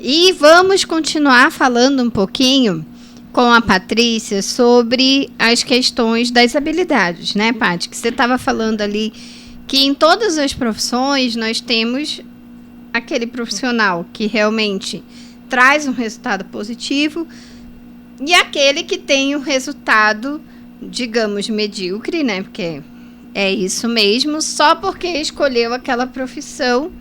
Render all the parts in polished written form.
E vamos continuar falando um pouquinho com a Patrícia sobre as questões das habilidades, né, Paty? Que você estava falando ali que em todas as profissões nós temos aquele profissional que realmente traz um resultado positivo e aquele que tem o resultado, digamos, medíocre, né? Porque é isso mesmo, só porque escolheu aquela profissão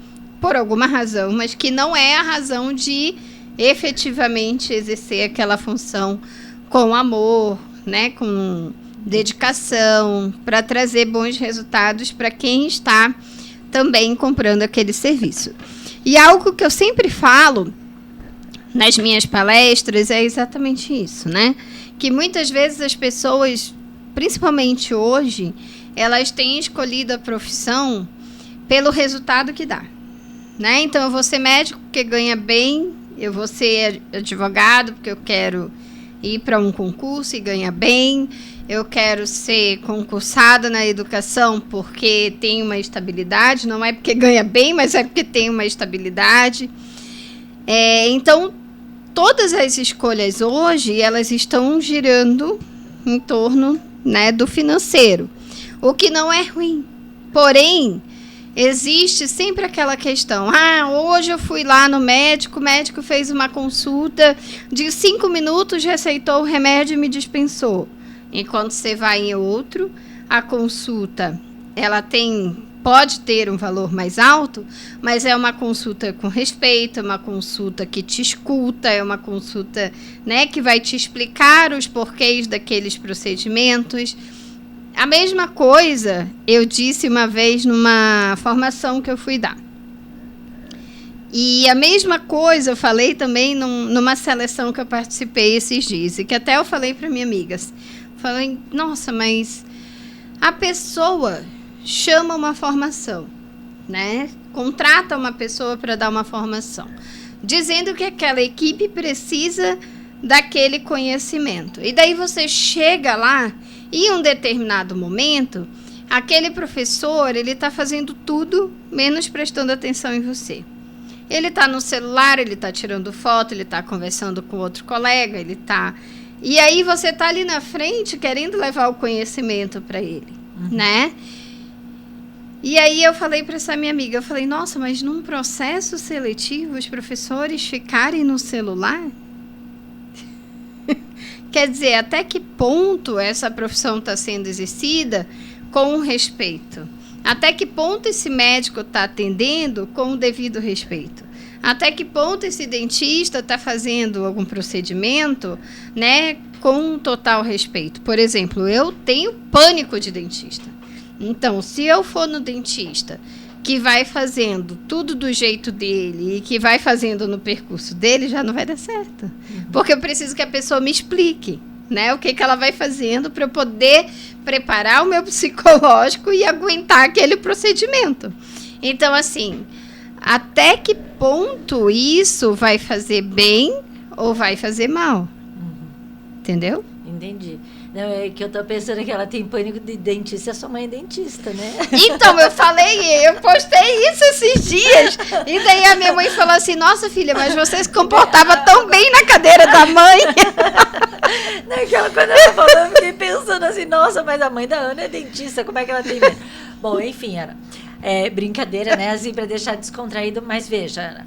por alguma razão, mas que não é a razão de efetivamente exercer aquela função com amor, né, com dedicação, para trazer bons resultados para quem está também comprando aquele serviço. E algo que eu sempre falo nas minhas palestras é exatamente isso, né? Que muitas vezes as pessoas, principalmente hoje, elas têm escolhido a profissão pelo resultado que dá. Né? Então, eu vou ser médico porque ganha bem, eu vou ser advogado porque eu quero ir para um concurso e ganhar bem, eu quero ser concursada na educação porque tem uma estabilidade, não é porque ganha bem, mas é porque tem uma estabilidade. Então, todas as escolhas hoje, elas estão girando em torno, né, do financeiro, o que não é ruim. Porém, existe sempre aquela questão, hoje eu fui lá no médico, o médico fez uma consulta de 5 minutos, receitou o remédio e me dispensou. Enquanto você vai em outro, a consulta, ela pode ter um valor mais alto, mas é uma consulta com respeito, é uma consulta que te escuta, é uma consulta, né, que vai te explicar os porquês daqueles procedimentos. A mesma coisa eu disse uma vez numa formação que eu fui dar. E a mesma coisa eu falei também numa seleção que eu participei esses dias. E que até eu falei para minha amiga. Falei, nossa, mas a pessoa chama uma formação, né? Contrata uma pessoa para dar uma formação, dizendo que aquela equipe precisa daquele conhecimento. E daí você chega lá e em um determinado momento, aquele professor, ele está fazendo tudo menos prestando atenção em você. Ele está no celular, ele está tirando foto, ele está conversando com outro colega, ele está... E aí você está ali na frente querendo levar o conhecimento para ele, né? E aí eu falei para essa minha amiga, eu falei, nossa, mas num processo seletivo os professores ficarem no celular? Quer dizer, até que ponto essa profissão está sendo exercida com respeito? Até que ponto esse médico está atendendo com o devido respeito? Até que ponto esse dentista está fazendo algum procedimento, né, com total respeito? Por exemplo, eu tenho pânico de dentista. Então, se eu for no dentista que vai fazendo tudo do jeito dele e que vai fazendo no percurso dele, já não vai dar certo. Porque eu preciso que a pessoa me explique, né, o que ela vai fazendo para eu poder preparar o meu psicológico e aguentar aquele procedimento. Então, assim, até que ponto isso vai fazer bem ou vai fazer mal? Entendeu? Entendi. Não, é que eu tô pensando que ela tem pânico de dentista, a sua mãe é dentista, né? Então, eu postei isso esses dias. E daí a minha mãe falou assim, nossa filha, mas você se comportava tão bem na cadeira da mãe. Naquela, quando ela falou, eu fiquei pensando assim, nossa, mas a mãe da Ana é dentista, como é que ela tem medo? Bom, enfim, Ana, brincadeira, né, assim, para deixar descontraído, mas veja, Ana,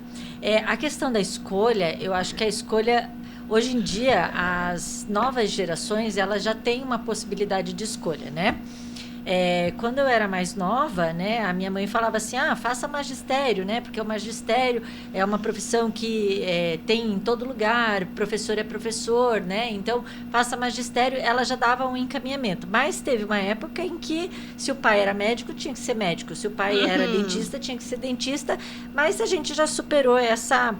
a questão da escolha, eu acho que a escolha... Hoje em dia, as novas gerações, elas já têm uma possibilidade de escolha, né? Quando eu era mais nova, né, a minha mãe falava assim, faça magistério, né? Porque o magistério é uma profissão que tem em todo lugar, professor é professor, né? Então, faça magistério, ela já dava um encaminhamento. Mas teve uma época em que, se o pai era médico, tinha que ser médico. Se o pai era dentista, tinha que ser dentista. Mas a gente já superou essa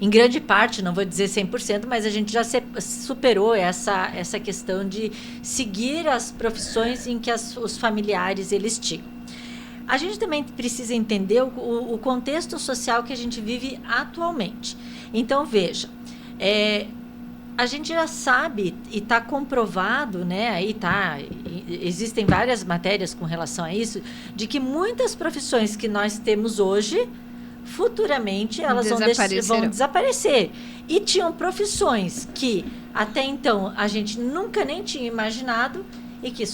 em grande parte, não vou dizer 100%, mas a gente já superou essa questão de seguir as profissões em que os familiares eles tinham. A gente também precisa entender o contexto social que a gente vive atualmente. Então, veja, a gente já sabe e está comprovado, né, existem várias matérias com relação a isso, de que muitas profissões que nós temos hoje futuramente elas vão desaparecer. E tinham profissões que até então a gente nunca nem tinha imaginado e que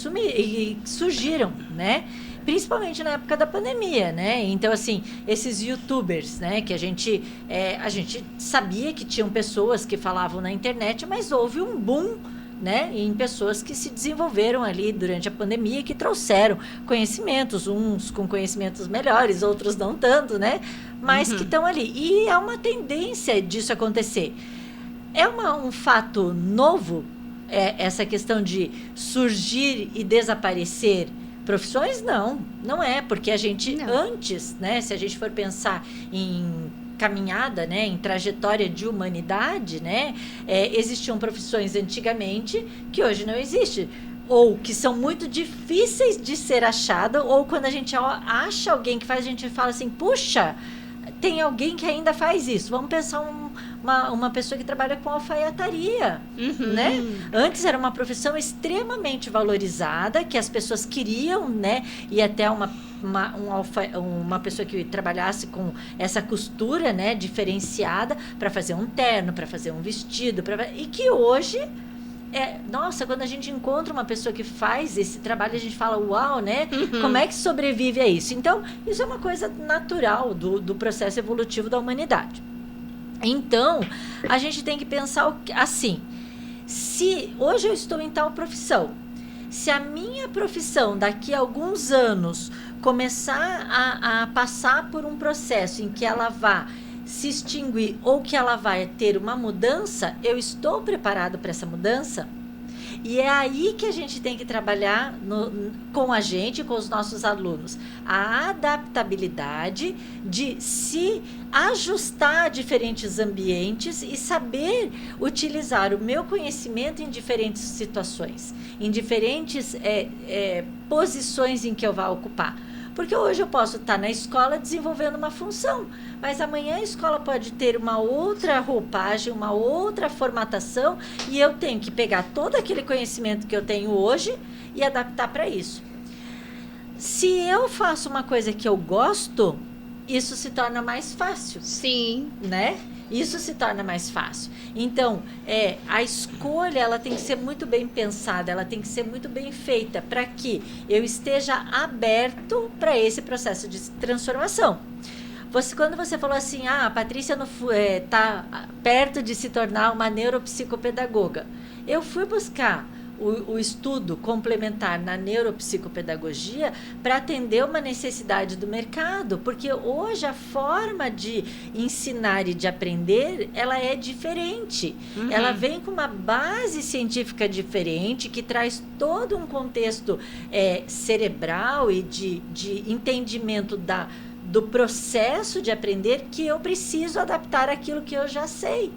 surgiram, né? Principalmente na época da pandemia, né? Então, assim, esses youtubers, né? Que a gente sabia que tinham pessoas que falavam na internet, mas houve um boom, né, em pessoas que se desenvolveram ali durante a pandemia, que trouxeram conhecimentos, uns com conhecimentos melhores, outros não tanto, né? Mas que estão ali. E há uma tendência disso acontecer. É um fato novo, essa questão de surgir e desaparecer profissões? Não é, porque a gente antes, né, se a gente for pensar em caminhada, né, em trajetória de humanidade, né, existiam profissões antigamente que hoje não existem, ou que são muito difíceis de ser achado, ou quando a gente acha alguém que faz, a gente fala assim, puxa, tem alguém que ainda faz isso. Vamos pensar uma pessoa que trabalha com alfaiataria, né? Antes era uma profissão extremamente valorizada, que as pessoas queriam, né? E até uma pessoa que trabalhasse com essa costura, né, diferenciada, para fazer um terno, para fazer um vestido, e que hoje nossa, quando a gente encontra uma pessoa que faz esse trabalho, a gente fala, uau, né? Como é que sobrevive a isso? Então, isso é uma coisa natural do processo evolutivo da humanidade. Então, a gente tem que pensar assim, se hoje eu estou em tal profissão, se a minha profissão daqui a alguns anos começar a passar por um processo em que ela vá se extinguir ou que ela vai ter uma mudança, eu estou preparado para essa mudança? E é aí que a gente tem que trabalhar com a gente, com os nossos alunos, a adaptabilidade de se ajustar a diferentes ambientes e saber utilizar o meu conhecimento em diferentes situações, em diferentes posições em que eu vá ocupar. Porque hoje eu posso estar na escola desenvolvendo uma função, mas amanhã a escola pode ter uma outra roupagem, uma outra formatação, e eu tenho que pegar todo aquele conhecimento que eu tenho hoje e adaptar para isso. Se eu faço uma coisa que eu gosto, isso se torna mais fácil. Sim. Né? Isso se torna mais fácil. Então, a escolha ela tem que ser muito bem pensada, ela tem que ser muito bem feita para que eu esteja aberto para esse processo de transformação. Quando você falou assim, a Patrícia está perto de se tornar uma neuropsicopedagoga, eu fui buscar o estudo complementar na neuropsicopedagogia para atender uma necessidade do mercado, porque hoje a forma de ensinar e de aprender, ela é diferente. Ela vem com uma base científica diferente, que traz todo um contexto cerebral e de entendimento do processo de aprender, que eu preciso adaptar aquilo que eu já sei.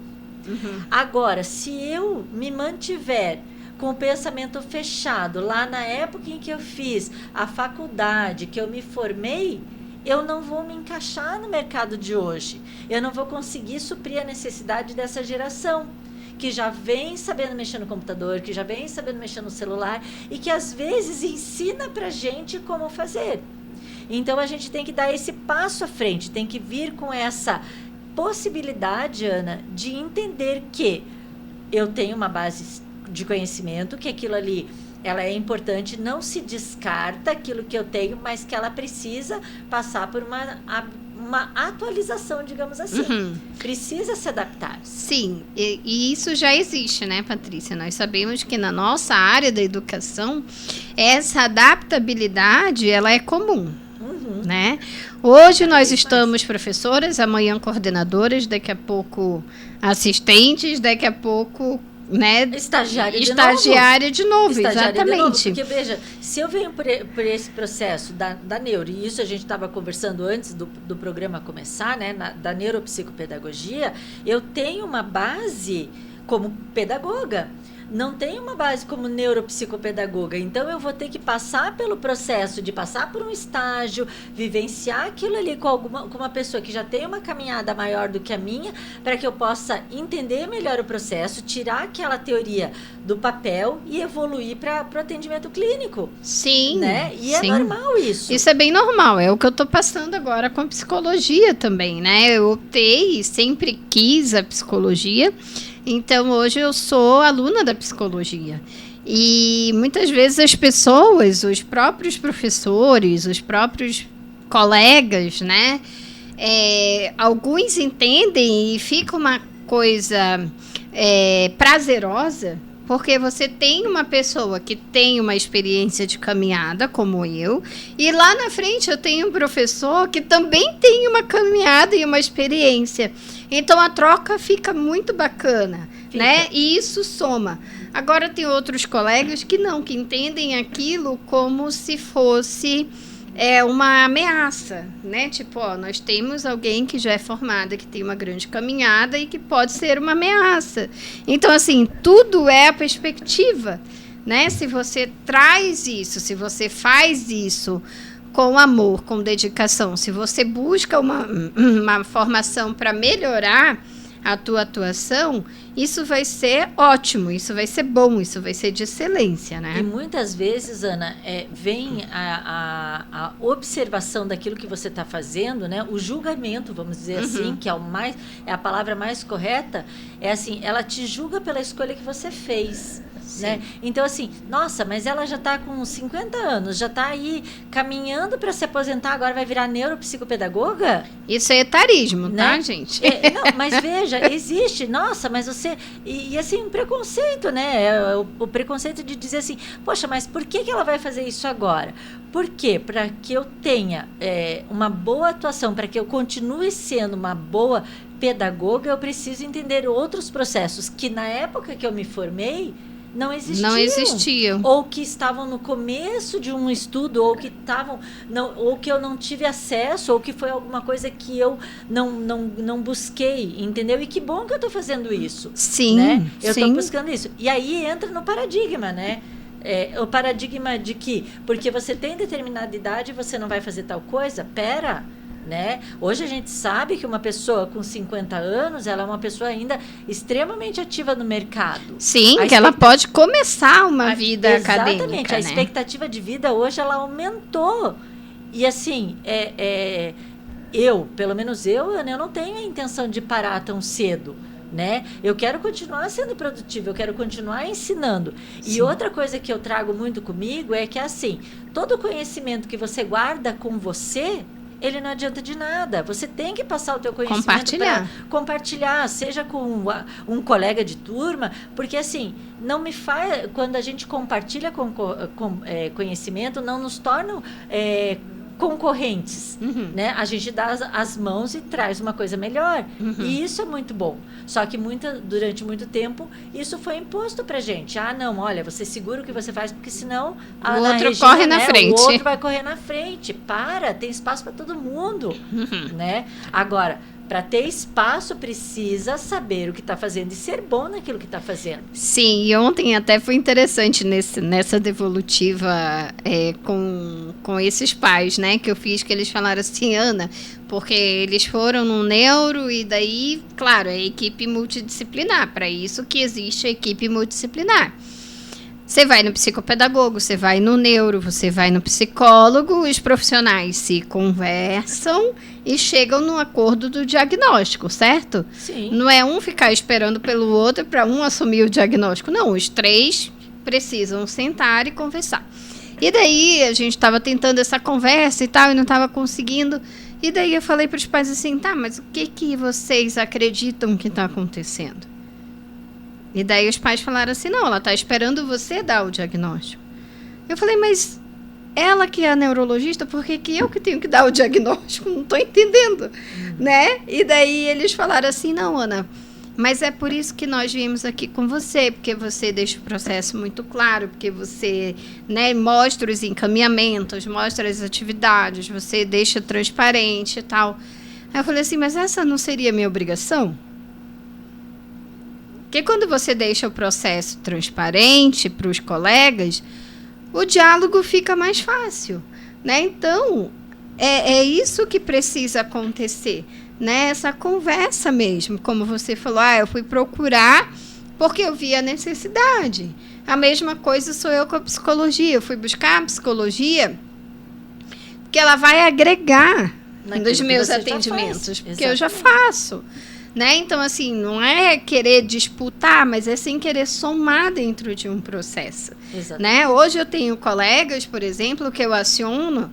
Agora, se eu me mantiver com o pensamento fechado, lá na época em que eu fiz a faculdade, que eu me formei, eu não vou me encaixar no mercado de hoje. Eu não vou conseguir suprir a necessidade dessa geração, que já vem sabendo mexer no computador, que já vem sabendo mexer no celular e que às vezes ensina pra gente como fazer. Então a gente tem que dar esse passo à frente, tem que vir com essa possibilidade, Ana, de entender que eu tenho uma base de conhecimento, que aquilo ali ela é importante, não se descarta aquilo que eu tenho, mas que ela precisa passar por uma atualização, digamos assim. Precisa se adaptar. Sim, e isso já existe, né, Patrícia? Nós sabemos que na nossa área da educação, essa adaptabilidade, ela é comum. Né? Hoje nós estamos professoras, amanhã coordenadoras, daqui a pouco assistentes, daqui a pouco, né, estagiária de novo, exatamente. Porque veja, se eu venho por esse processo da neuro, e isso a gente estava conversando antes do programa começar, né, da neuropsicopedagogia, eu tenho uma base como pedagoga. não tem uma base como neuropsicopedagoga. Então, eu vou ter que passar pelo processo de passar por um estágio, vivenciar aquilo ali com uma pessoa que já tem uma caminhada maior do que a minha, para que eu possa entender melhor o processo, tirar aquela teoria do papel e evoluir para o atendimento clínico. Sim. Né? E sim. É normal isso. Isso é bem normal. É o que eu estou passando agora com a psicologia também, né? Eu optei e sempre quis a psicologia. Então, hoje eu sou aluna da psicologia. E muitas vezes as pessoas, os próprios professores, os próprios colegas, né? Alguns entendem e fica uma coisa prazerosa, porque você tem uma pessoa que tem uma experiência de caminhada, como eu, e lá na frente eu tenho um professor que também tem uma caminhada e uma experiência. Então, a troca fica muito bacana, né? E isso soma. Agora, tem outros colegas que não, que entendem aquilo como se fosse uma ameaça, né? Tipo, nós temos alguém que já é formada, que tem uma grande caminhada e que pode ser uma ameaça. Então, assim, tudo é a perspectiva, né? Se você traz isso, se você faz isso com amor, com dedicação, se você busca uma formação para melhorar a tua atuação, isso vai ser ótimo, isso vai ser bom, isso vai ser de excelência, né? E muitas vezes, Ana, vem a observação daquilo que você está fazendo, né? O julgamento, vamos dizer assim, que é a palavra mais correta, assim, ela te julga pela escolha que você fez. Né? Então, assim, nossa, mas ela já está com 50 anos, já está aí caminhando para se aposentar, agora vai virar neuropsicopedagoga? Isso é etarismo, né? Tá, gente? Não, mas veja, existe, nossa, mas você... E assim, um preconceito, né? O preconceito de dizer assim, poxa, mas por que ela vai fazer isso agora? Por quê? Para que eu tenha uma boa atuação, para que eu continue sendo uma boa pedagoga, eu preciso entender outros processos que na época que eu me formei, não existiam. Ou que estavam no começo de um estudo, ou que estavam, ou que eu não tive acesso, ou que foi alguma coisa que eu não busquei, entendeu? E que bom que eu estou fazendo isso. Sim. Né? Eu estou buscando isso. E aí entra no paradigma, né? O paradigma de que, porque você tem determinada idade, você não vai fazer tal coisa? Pera. Né? Hoje a gente sabe que uma pessoa com 50 anos, ela é uma pessoa ainda extremamente ativa no mercado. Sim, que ela pode começar uma vida acadêmica. Exatamente, a expectativa de vida hoje ela aumentou. E assim, pelo menos eu não tenho a intenção de parar tão cedo. Né? Eu quero continuar sendo produtiva, eu quero continuar ensinando. Sim. E outra coisa que eu trago muito comigo é que assim, todo conhecimento que você guarda com você, ele não adianta de nada. Você tem que passar o teu conhecimento para compartilhar, seja com um colega de turma, porque assim, não me faz, quando a gente compartilha conhecimento, não nos tornam concorrentes, né? A gente dá as mãos e traz uma coisa melhor. E isso é muito bom. Só que durante muito tempo, isso foi imposto pra gente. Não, olha, você segura o que você faz, porque senão o outro corre na frente. O outro vai correr na frente. Tem espaço para todo mundo, né? Agora, para ter espaço, precisa saber o que está fazendo e ser bom naquilo que está fazendo. Sim, e ontem até foi interessante nessa devolutiva com esses pais, né, que eu fiz, que eles falaram assim, Ana, porque eles foram no neuro e daí, claro, é equipe multidisciplinar, para isso que existe a equipe multidisciplinar. Você vai no psicopedagogo, você vai no neuro, você vai no psicólogo, os profissionais se conversam e chegam no acordo do diagnóstico, certo? Sim. Não é um ficar esperando pelo outro para um assumir o diagnóstico, não. Os três precisam sentar e conversar. E daí a gente estava tentando essa conversa e tal, e não estava conseguindo. E daí eu falei para os pais assim, tá, mas o que vocês acreditam que está acontecendo? E daí os pais falaram assim, não, ela está esperando você dar o diagnóstico. Eu falei, mas ela que é a neurologista, por que eu que tenho que dar o diagnóstico? Não estou entendendo, né? E daí eles falaram assim, não, Ana, mas é por isso que nós viemos aqui com você, porque você deixa o processo muito claro, porque você, né, mostra os encaminhamentos, mostra as atividades, você deixa transparente e tal. Aí eu falei assim, mas essa não seria minha obrigação? Porque quando você deixa o processo transparente para os colegas, o diálogo fica mais fácil, né? Então, é isso que precisa acontecer, né? Essa conversa mesmo, como você falou, eu fui procurar porque eu vi a necessidade. A mesma coisa sou eu com a psicologia. Eu fui buscar a psicologia porque ela vai agregar nos meus atendimentos, porque eu já faço. Né? Então, assim, não é querer disputar, mas é sem querer somar dentro de um processo. Né? Hoje eu tenho colegas, por exemplo, que eu aciono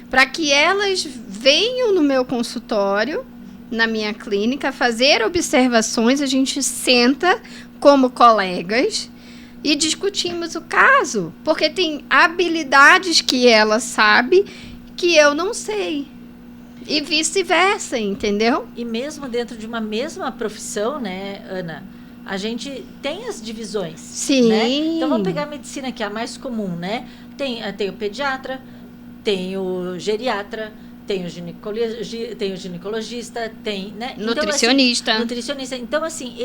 para que elas venham no meu consultório, na minha clínica, fazer observações, a gente senta como colegas e discutimos o caso, porque tem habilidades que ela sabe que eu não sei. E vice-versa, entendeu? E mesmo dentro de uma mesma profissão, né, Ana, a gente tem as divisões. Sim. Né? Então, vamos pegar a medicina, que é a mais comum, né? Tem o pediatra, tem o geriatra, tem o ginecologista, tem, né? Nutricionista. Então, assim, nutricionista. Então, assim,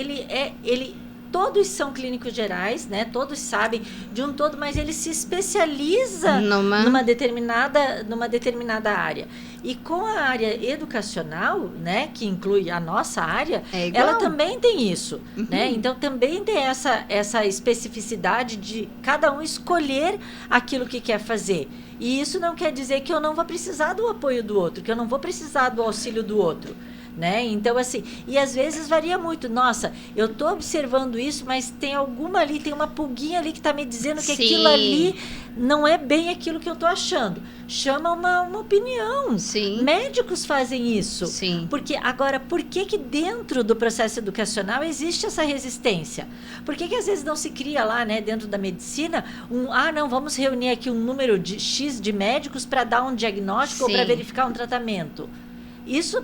todos são clínicos gerais, né? Todos sabem de um todo, mas ele se especializa numa determinada área. E com a área educacional, né, que inclui a nossa área, ela também tem isso, né? Então também tem essa especificidade de cada um escolher aquilo que quer fazer. E isso não quer dizer que eu não vou precisar do apoio do outro, que eu não vou precisar do auxílio do outro. Né? Então, assim, e às vezes varia muito. Nossa, eu estou observando isso, mas tem alguma ali, tem uma pulguinha ali que está me dizendo que aquilo ali não é bem aquilo que eu estou achando. Chama uma opinião. Sim. Médicos fazem isso. Sim. Porque, agora, por que dentro do processo educacional existe essa resistência? Por que às vezes não se cria lá, né, dentro da medicina, não, vamos reunir aqui um número de X de médicos para dar um diagnóstico ou para verificar um tratamento? Isso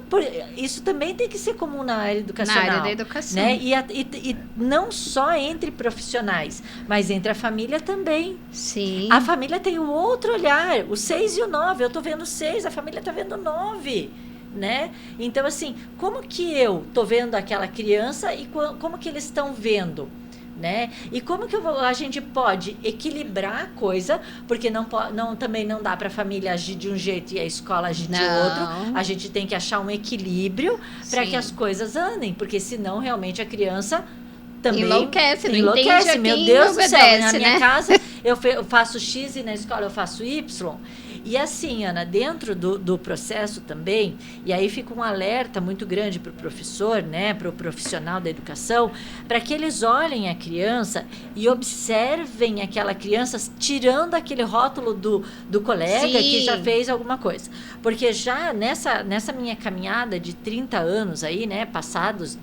também tem que ser comum na área educacional. Na área da educação. Né? E não só entre profissionais, mas entre a família também. Sim. A família tem o outro olhar, o 6 e o 9. Eu estou vendo 6, a família está vendo 9. Né? Então, assim, como que eu estou vendo aquela criança e como que eles estão vendo? Né? E como que a gente pode equilibrar a coisa, porque também não dá para a família agir de um jeito e a escola agir de outro. A gente tem que achar um equilíbrio para que as coisas andem, porque senão realmente a criança também enlouquece. Meu Deus do céu, na minha né? casa eu faço X e na escola eu faço Y. E assim, Ana, dentro do processo também, e aí fica um alerta muito grande para o professor, né, para o profissional da educação, para que eles olhem a criança e observem aquela criança tirando aquele rótulo do colega que já fez alguma coisa. Porque já nessa minha caminhada de 30 anos aí, né, passados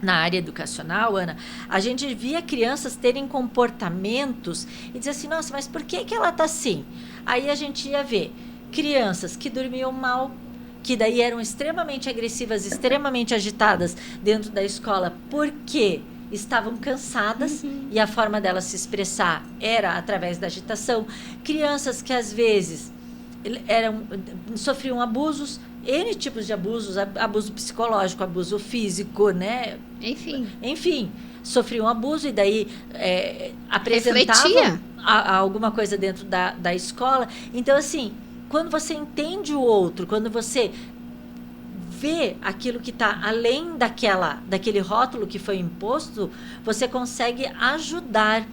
na área educacional, Ana, a gente via crianças terem comportamentos e dizer assim, nossa, mas por que ela está assim? Aí a gente ia ver crianças que dormiam mal, que daí eram extremamente agressivas, extremamente agitadas dentro da escola, porque estavam cansadas e a forma delas se expressar era através da agitação. Crianças que às vezes sofriam abusos, N tipos de abusos, abuso psicológico, abuso físico, né? Enfim, sofriam abuso e daí apresentavam alguma coisa dentro da escola. Então, assim, quando você entende o outro, quando você vê aquilo que está além daquele rótulo que foi imposto, você consegue ajudar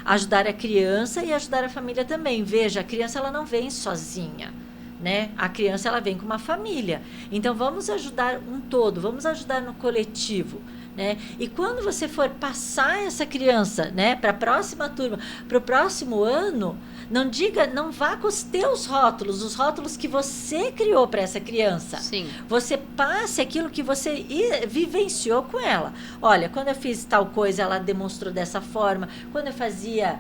a criança e ajudar a família também. Veja, a criança ela não vem sozinha. Né? A criança ela vem com uma família. Então vamos ajudar um todo, vamos ajudar no coletivo, né? E quando você for passar essa criança, né, para a próxima turma, para o próximo ano, não vá com os teus rótulos, os rótulos que você criou para essa criança. Sim. Você passe aquilo que você vivenciou com ela. Olha, quando eu fiz tal coisa, ela demonstrou dessa forma. Quando eu fazia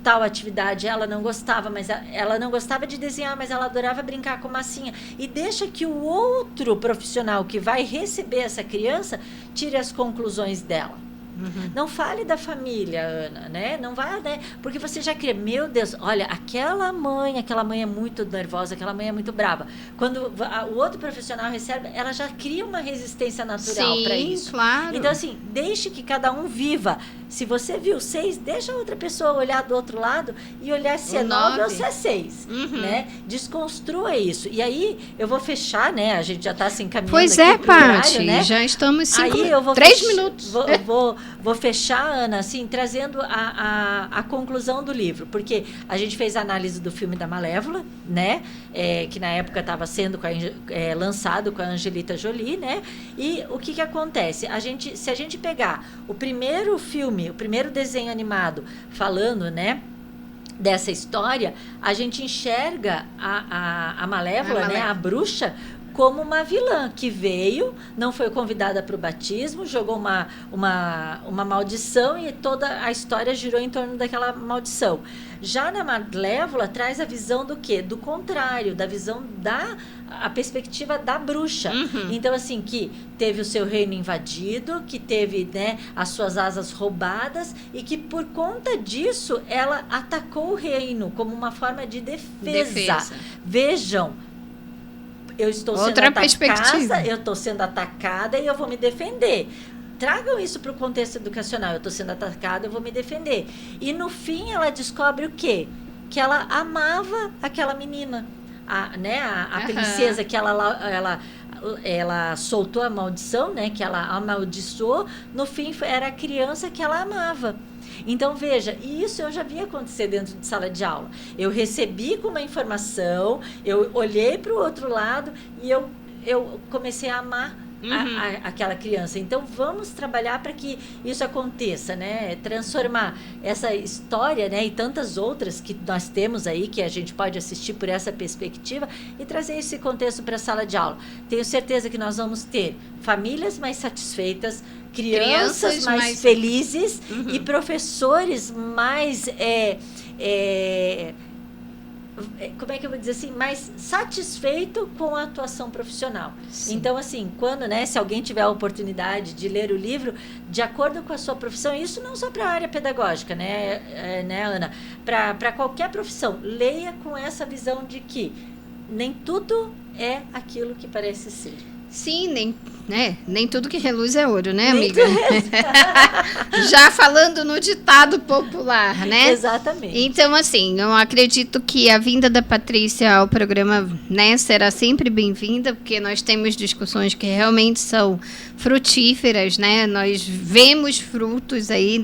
tal atividade, ela não gostava, mas ela não gostava de desenhar, mas ela adorava brincar com massinha. E deixa que o outro profissional que vai receber essa criança tire as conclusões dela. Não fale da família, Ana, né? Não vai, né? Porque você já cria, meu Deus, olha, aquela mãe é muito nervosa, aquela mãe é muito brava. Quando o outro profissional recebe, ela já cria uma resistência natural para isso. Claro. Então, assim, deixe que cada um viva. Se você viu 6, deixa a outra pessoa olhar do outro lado e olhar se é 9 ou se é 6, né? Desconstrua isso. E aí, eu vou fechar, né? A gente já está se encaminhando pois aqui pro Paty, horário, né? Já estamos 3 minutos. Vou fechar, Ana, assim, trazendo a conclusão do livro, porque a gente fez a análise do filme da Malévola, né? Que na época estava sendo lançado com a Angelita Jolie, né? E o que acontece? Se a gente pegar o primeiro filme, o primeiro desenho animado falando, né, dessa história, a gente enxerga a Malévola, né, a bruxa, como uma vilã que veio, não foi convidada para o batismo, jogou uma maldição e toda a história girou em torno daquela maldição. Já na Malévola traz a visão do quê? Do contrário, da visão a perspectiva da bruxa. Então, assim, que teve o seu reino invadido, que teve, né, as suas asas roubadas e que por conta disso ela atacou o reino como uma forma de defesa. Vejam, eu estou sendo atacada, eu estou sendo atacada e eu vou me defender. Tragam isso para o contexto educacional. Eu estou sendo atacada, eu vou me defender. E no fim ela descobre o quê? Que ela amava aquela menina, a princesa, que ela soltou a maldição, né? Que ela amaldiçoou. No fim era a criança que ela amava. Então, veja, isso eu já vi acontecer dentro de sala de aula. Eu recebi com uma informação, eu olhei para o outro lado e eu comecei a amar aquela criança. Então, vamos trabalhar para que isso aconteça, né? Transformar essa história, né? E tantas outras que nós temos aí, que a gente pode assistir por essa perspectiva e trazer esse contexto para a sala de aula. Tenho certeza que nós vamos ter famílias mais satisfeitas, crianças mais felizes e professores mais como é que eu vou dizer assim, mais satisfeito com a atuação profissional. Sim. Então, assim, quando, né, se alguém tiver a oportunidade de ler o livro, de acordo com a sua profissão, isso não só para a área pedagógica, né, Ana? Para qualquer profissão, leia com essa visão de que nem tudo é aquilo que parece ser. Sim, nem tudo que reluz é ouro, né, amiga? Já falando no ditado popular, né? Exatamente. Então, assim, eu acredito que a vinda da Patrícia ao programa, né, será sempre bem-vinda, porque nós temos discussões que realmente são frutíferas, né? Nós vemos frutos aí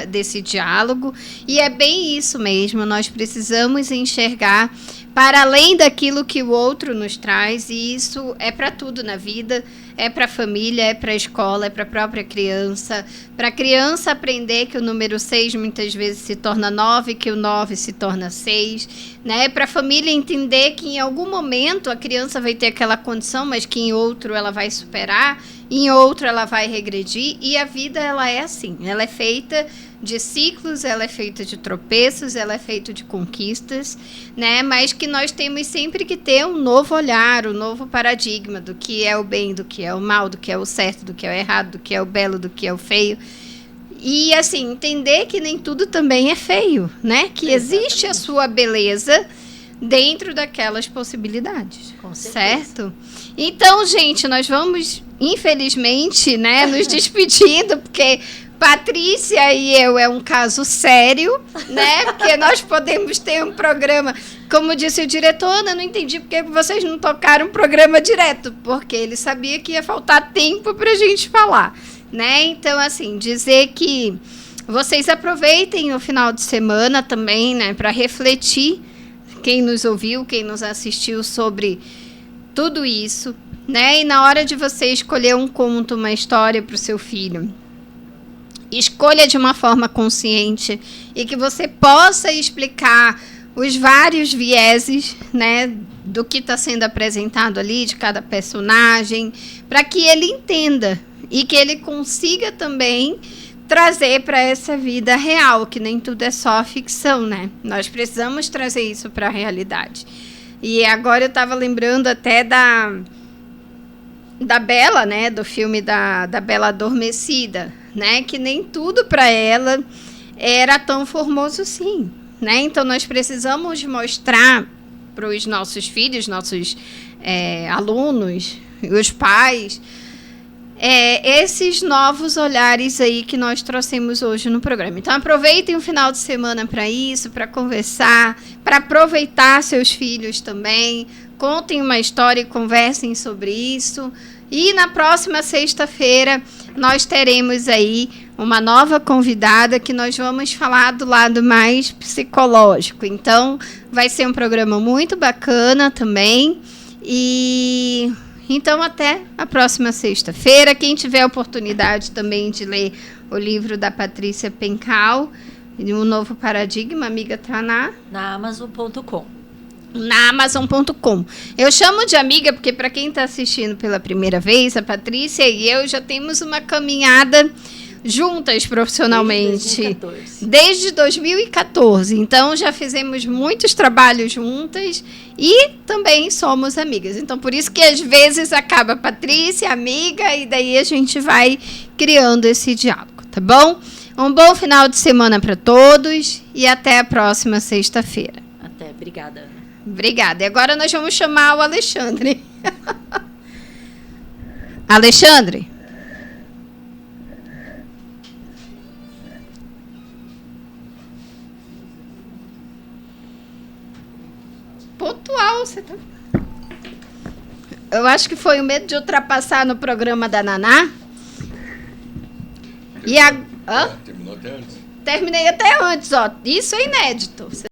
desse diálogo, e é bem isso mesmo, nós precisamos enxergar para além daquilo que o outro nos traz, e isso é para tudo na vida, é para a família, é para a escola, é para a própria criança. Para a criança aprender que o número 6 muitas vezes se torna 9, que o 9 se torna 6, né? Para a família entender que em algum momento a criança vai ter aquela condição, mas que em outro ela vai superar, em outro ela vai regredir, e a vida ela é assim, ela é feita de ciclos, ela é feita de tropeços, ela é feita de conquistas, né? Mas que nós temos sempre que ter um novo olhar, um novo paradigma do que é o bem, do que é o mal, do que é o certo, do que é o errado, do que é o belo, do que é o feio. E, assim, entender que nem tudo também é feio, né? Que existe a sua beleza dentro daquelas possibilidades. Com certeza. Certo? Então, gente, nós vamos, infelizmente, né, nos despedindo, porque Patrícia e eu é um caso sério, né? Porque nós podemos ter um programa, como disse o diretor, eu não entendi porque vocês não tocaram um programa direto, porque ele sabia que ia faltar tempo para a gente falar, né? Então, assim, dizer que vocês aproveitem o final de semana também, né, para refletir, quem nos ouviu, quem nos assistiu, sobre tudo isso, né? E na hora de você escolher um conto, uma história para o seu filho, escolha de uma forma consciente e que você possa explicar os vários vieses, né, do que está sendo apresentado ali, de cada personagem, para que ele entenda e que ele consiga também trazer para essa vida real, que nem tudo é só ficção, né? Nós precisamos trazer isso para a realidade. E agora eu estava lembrando até da Bela, né, do filme da Bela Adormecida, né? Que nem tudo para ela era tão formoso assim, né? Então, nós precisamos mostrar para os nossos filhos, nossos alunos, os pais, esses novos olhares aí que nós trouxemos hoje no programa. Então, aproveitem o final de semana para isso, para conversar, para aproveitar seus filhos também. Contem uma história e conversem sobre isso. E na próxima sexta-feira, nós teremos aí uma nova convidada que nós vamos falar do lado mais psicológico. Então, vai ser um programa muito bacana também. E então, até a próxima sexta-feira. Quem tiver a oportunidade também de ler o livro da Patrícia Pencal, O Novo Paradigma, amiga, tá na Amazon.com. Na Amazon.com. Eu chamo de amiga porque, para quem está assistindo pela primeira vez, a Patrícia e eu já temos uma caminhada juntas profissionalmente desde 2014. Então, já fizemos muitos trabalhos juntas e também somos amigas. Então, por isso que às vezes acaba Patrícia, amiga, e daí a gente vai criando esse diálogo, tá bom? Um bom final de semana para todos e até a próxima sexta-feira. Até, obrigada, Ana. Obrigada. E agora nós vamos chamar o Alexandre. Alexandre? Pontual, você tá... Eu acho que foi o medo de ultrapassar no programa da Naná. Terminou até antes. Terminei até antes, ó. Isso é inédito.